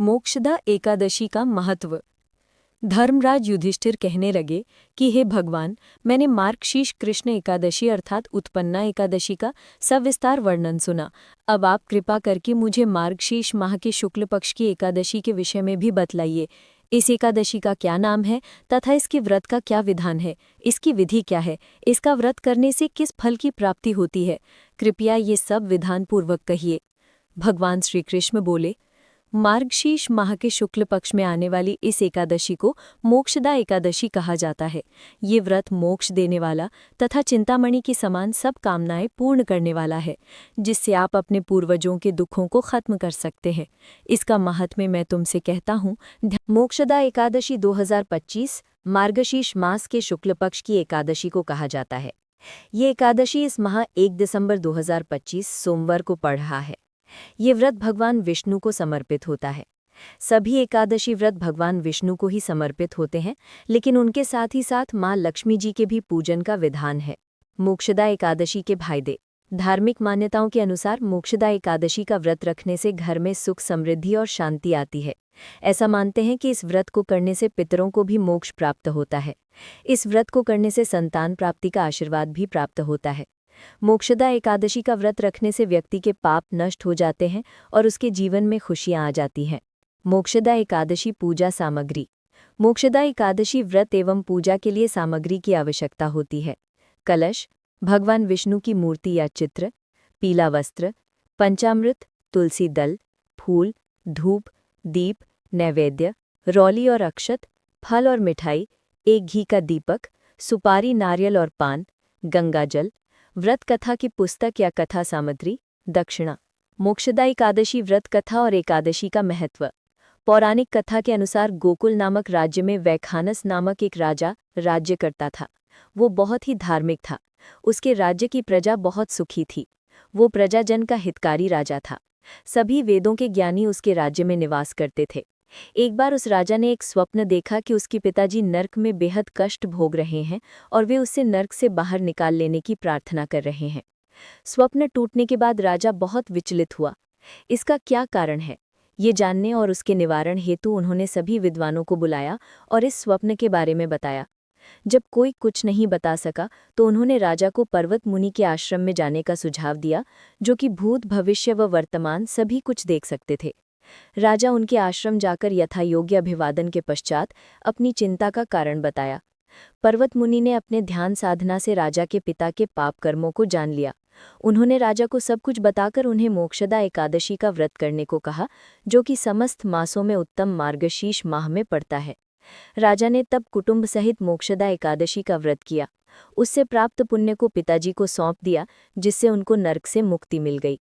मोक्षदा एकादशी का महत्व। धर्मराज युधिष्ठिर कहने लगे कि हे भगवान, मैंने मार्गशीर्ष कृष्ण एकादशी अर्थात उत्पन्ना एकादशी का सविस्तार वर्णन सुना। अब आप कृपा करके मुझे मार्गशीर्ष माह के शुक्ल पक्ष की एकादशी के विषय में भी बतलाइए। इस एकादशी का क्या नाम है तथा इसके व्रत का क्या विधान है, इसकी विधि क्या है, इसका व्रत करने से किस फल की प्राप्ति होती है, कृपया ये सब विधान पूर्वक कहिए। भगवान श्री कृष्ण बोले, मार्गशीर्ष माह के शुक्ल पक्ष में आने वाली इस एकादशी को मोक्षदा एकादशी कहा जाता है। ये व्रत मोक्ष देने वाला तथा चिंतामणि की समान सब कामनाएं पूर्ण करने वाला है, जिससे आप अपने पूर्वजों के दुखों को खत्म कर सकते हैं। इसका महात्म्य मैं तुमसे कहता हूँ। मोक्षदा एकादशी 2025 मार्गशीर्ष मास के शुक्ल पक्ष की एकादशी को कहा जाता है। ये एकादशी इस माह 1 दिसंबर 2025 सोमवार को पड़ रहा है। ये व्रत भगवान विष्णु को समर्पित होता है। सभी एकादशी व्रत भगवान विष्णु को ही समर्पित होते हैं, लेकिन उनके साथ ही साथ माँ लक्ष्मी जी के भी पूजन का विधान है। मोक्षदा एकादशी के फायदे। धार्मिक मान्यताओं के अनुसार मोक्षदा एकादशी का व्रत रखने से घर में सुख, समृद्धि और शांति आती है। ऐसा मानते हैं कि इस व्रत को करने से पितरों को भी मोक्ष प्राप्त होता है। इस व्रत को करने से संतान प्राप्ति का आशीर्वाद भी प्राप्त होता है। मोक्षदा एकादशी का व्रत रखने से व्यक्ति के पाप नष्ट हो जाते हैं और उसके जीवन में खुशियां आ जाती हैं। मोक्षदा एकादशी पूजा सामग्री। मोक्षदा एकादशी व्रत एवं पूजा के लिए सामग्री की आवश्यकता होती है। कलश, भगवान विष्णु की मूर्ति या चित्र, पीला वस्त्र, पंचामृत, तुलसी दल, फूल, धूप, दीप, नैवेद्य, रौली और अक्षत, फल और मिठाई, एक घी का दीपक, सुपारी, नारियल और पान, गंगाजल, व्रत कथा की पुस्तक या कथा सामग्री, दक्षिणा। मोक्षदा एकादशी व्रत कथा और एकादशी का महत्व। पौराणिक कथा के अनुसार गोकुल नामक राज्य में वैखानस नामक एक राजा राज्य करता था। वो बहुत ही धार्मिक था। उसके राज्य की प्रजा बहुत सुखी थी। वो प्रजाजन का हितकारी राजा था। सभी वेदों के ज्ञानी उसके राज्य में निवास करते थे। एक बार उस राजा ने एक स्वप्न देखा कि उसके पिताजी नर्क में बेहद कष्ट भोग रहे हैं और वे उससे नर्क से बाहर निकाल लेने की प्रार्थना कर रहे हैं। स्वप्न टूटने के बाद राजा बहुत विचलित हुआ। इसका क्या कारण है, ये जानने और उसके निवारण हेतु उन्होंने सभी विद्वानों को बुलाया और इस स्वप्न के बारे में बताया। जब कोई कुछ नहीं बता सका तो उन्होंने राजा को पर्वत मुनि के आश्रम में जाने का सुझाव दिया, जो कि भूत, भविष्य व वर्तमान सभी कुछ देख सकते थे। राजा उनके आश्रम जाकर यथायोग्य अभिवादन के पश्चात अपनी चिंता का कारण बताया। पर्वत मुनि ने अपने ध्यान साधना से राजा के पिता के पाप कर्मों को जान लिया। उन्होंने राजा को सब कुछ बताकर उन्हें मोक्षदा एकादशी का व्रत करने को कहा, जो कि समस्त मासों में उत्तम मार्गशीर्ष माह में पड़ता है। राजा ने तब कुटुंब सहित मोक्षदा एकादशी का व्रत किया। उससे प्राप्त पुण्य को पिताजी को सौंप दिया, जिससे उनको नरक से मुक्ति मिल गई।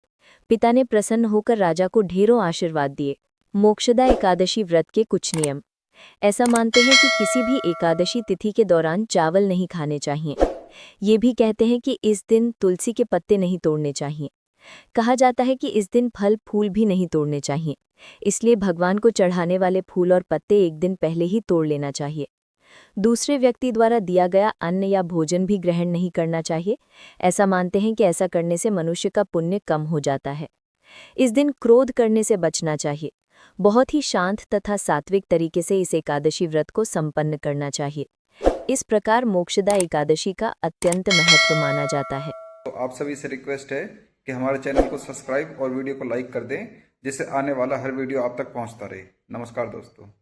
पिता ने प्रसन्न होकर राजा को ढेरों आशीर्वाद दिए। मोक्षदा एकादशी व्रत के कुछ नियम। ऐसा मानते हैं कि किसी भी एकादशी तिथि के दौरान चावल नहीं खाने चाहिए। ये भी कहते हैं कि इस दिन तुलसी के पत्ते नहीं तोड़ने चाहिए। कहा जाता है कि इस दिन फल फूल भी नहीं तोड़ने चाहिए, इसलिए भगवान को चढ़ाने वाले फूल और पत्ते एक दिन पहले ही तोड़ लेना चाहिए। दूसरे व्यक्ति द्वारा दिया गया अन्न या भोजन भी ग्रहण नहीं करना चाहिए। ऐसा मानते हैं कि ऐसा करने से मनुष्य का पुण्य कम हो जाता है। इस दिन क्रोध करने से बचना चाहिए। बहुत ही शांत तथा सात्विक तरीके से इस एकादशी व्रत को संपन्न करना चाहिए। इस प्रकार मोक्षदा एकादशी का अत्यंत महत्व माना जाता है। तो आप सभी से रिक्वेस्ट है कि हमारे चैनल को सब्सक्राइब और वीडियो को लाइक कर दें, जिससे आने वाला हर वीडियो आप तक पहुंचता रहे। नमस्कार दोस्तों।